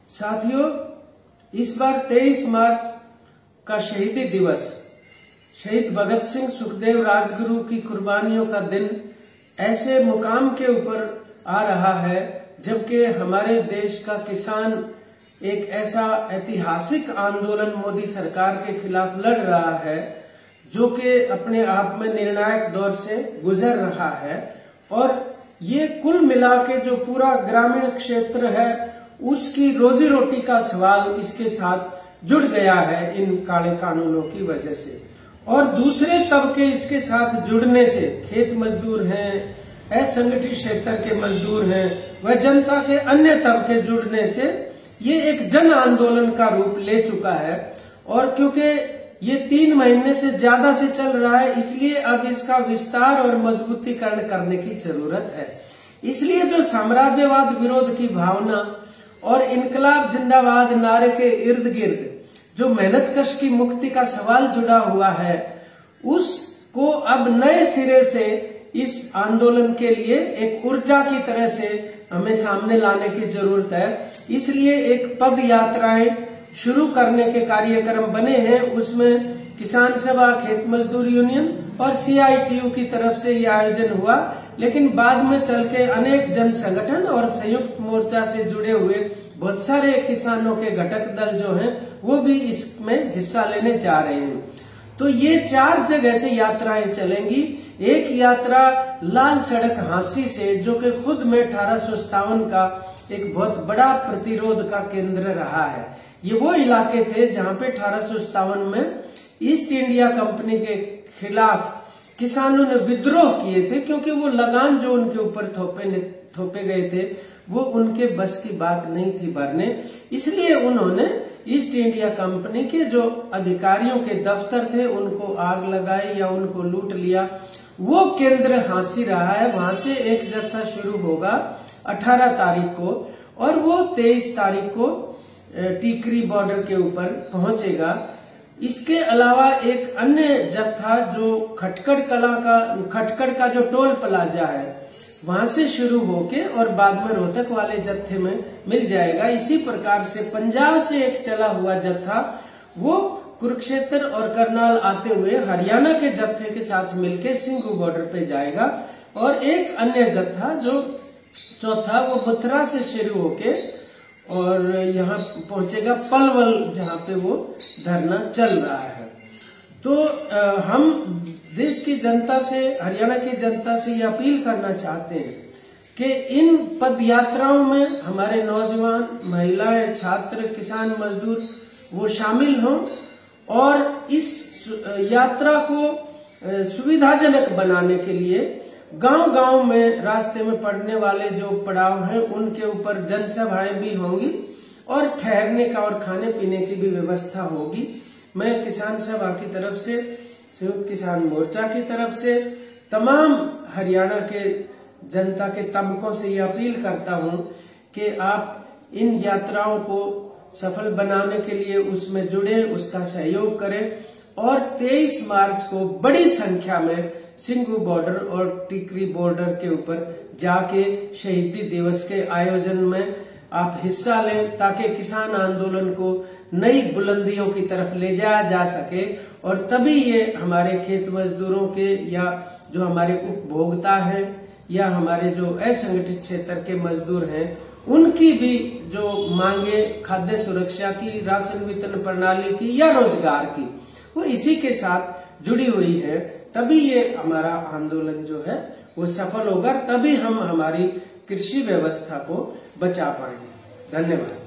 साथियों, इस बार 23 मार्च का शहीदी दिवस शहीद भगत सिंह सुखदेव राजगुरु की कुर्बानियों का दिन ऐसे मुकाम के ऊपर आ रहा है जबकि हमारे देश का किसान एक ऐसा ऐतिहासिक आंदोलन मोदी सरकार के खिलाफ लड़ रहा है जो कि अपने आप में निर्णायक दौर से गुजर रहा है। और ये कुल मिला के जो पूरा ग्रामीण क्षेत्र है उसकी रोजी रोटी का सवाल इसके साथ जुड़ गया है इन काले कानूनों की वजह से। और दूसरे तबके इसके साथ जुड़ने से, खेत मजदूर हैं, असंगठित क्षेत्र के मजदूर हैं, वह जनता के अन्य तबके जुड़ने से ये एक जन आंदोलन का रूप ले चुका है। और क्योंकि ये 3 महीने से ज्यादा से चल रहा है इसलिए अब इसका विस्तार और मजबूतीकरण करने की जरूरत है। इसलिए जो साम्राज्यवाद विरोध की भावना और इनकलाब जिंदाबाद नारे के इर्द गिर्द जो मेहनतकश की मुक्ति का सवाल जुड़ा हुआ है उसको अब नए सिरे से इस आंदोलन के लिए एक ऊर्जा की तरह से हमें सामने लाने की जरूरत है। इसलिए एक पद यात्राएं शुरू करने के कार्यक्रम बने हैं। उसमें किसान सभा, खेत मजदूर यूनियन और CITU की तरफ से ये आयोजन हुआ, लेकिन बाद में चल के अनेक जन संगठन और संयुक्त मोर्चा से जुड़े हुए बहुत सारे किसानों के घटक दल जो हैं वो भी इसमें हिस्सा लेने जा रहे हैं। तो ये 4 जगह से यात्राएं चलेंगी। एक यात्रा लाल सड़क हांसी से, जो कि खुद में 1857 का एक बहुत बड़ा प्रतिरोध का केंद्र रहा है। ये वो इलाके थे जहां पे 1857 में ईस्ट इंडिया कंपनी के खिलाफ किसानों ने विद्रोह किए थे, क्योंकि वो लगान जो उनके ऊपर थोपे गए थे वो उनके बस की बात नहीं थी भरने। इसलिए उन्होंने ईस्ट इंडिया कंपनी के जो अधिकारियों के दफ्तर थे उनको आग लगाई या उनको लूट लिया। वो केंद्र हांसी रहा है। वहां से एक जत्था शुरू होगा 18 तारीख को और वो 23 तारीख को टीकरी बॉर्डर के ऊपर पहुंचेगा। इसके अलावा एक अन्य जत्था जो खटकड़ का जो टोल प्लाजा है वहां से शुरू होके और बाद में रोहतक वाले जत्थे में मिल जाएगा। इसी प्रकार से पंजाब से एक चला हुआ जत्था वो कुरुक्षेत्र और करनाल आते हुए हरियाणा के जत्थे के साथ मिलके सिंघू बॉर्डर पे जाएगा। और एक अन्य जत्था जो चौथा वो मथुरा से शुरू होके और यहाँ पहुंचेगा पलवल, जहाँ पे वो धरना चल रहा है। तो हम देश की जनता से, हरियाणा की जनता से ये अपील करना चाहते हैं कि इन पद यात्राओं में हमारे नौजवान, महिलाएं, छात्र, किसान, मजदूर वो शामिल हों और इस यात्रा को सुविधाजनक बनाने के लिए गांव-गांव में रास्ते में पड़ने वाले जो पड़ाव हैं उनके ऊपर जनसभाएं भी होंगी और ठहरने का और खाने पीने की भी व्यवस्था होगी। मैं किसान सभा की तरफ से, संयुक्त किसान मोर्चा की तरफ से तमाम हरियाणा के जनता के तबकों से ये अपील करता हूं कि आप इन यात्राओं को सफल बनाने के लिए उसमें जुड़े, उसका सहयोग करें और 23 मार्च को बड़ी संख्या में सिंघू बॉर्डर और टिकरी बॉर्डर के ऊपर जाके शहीदी दिवस के आयोजन में आप हिस्सा लें, ताकि किसान आंदोलन को नई बुलंदियों की तरफ ले जाया जा सके। और तभी ये हमारे खेत मजदूरों के या जो हमारे उपभोक्ता हैं या हमारे जो असंगठित क्षेत्र के मजदूर हैं उनकी भी जो मांगे खाद्य सुरक्षा की, राशन वितरण प्रणाली की या रोजगार की, वो इसी के साथ जुड़ी हुई है। तभी ये हमारा आंदोलन जो है वो सफल होगा, तभी हम हमारी कृषि व्यवस्था को बचा पाएंगे। धन्यवाद।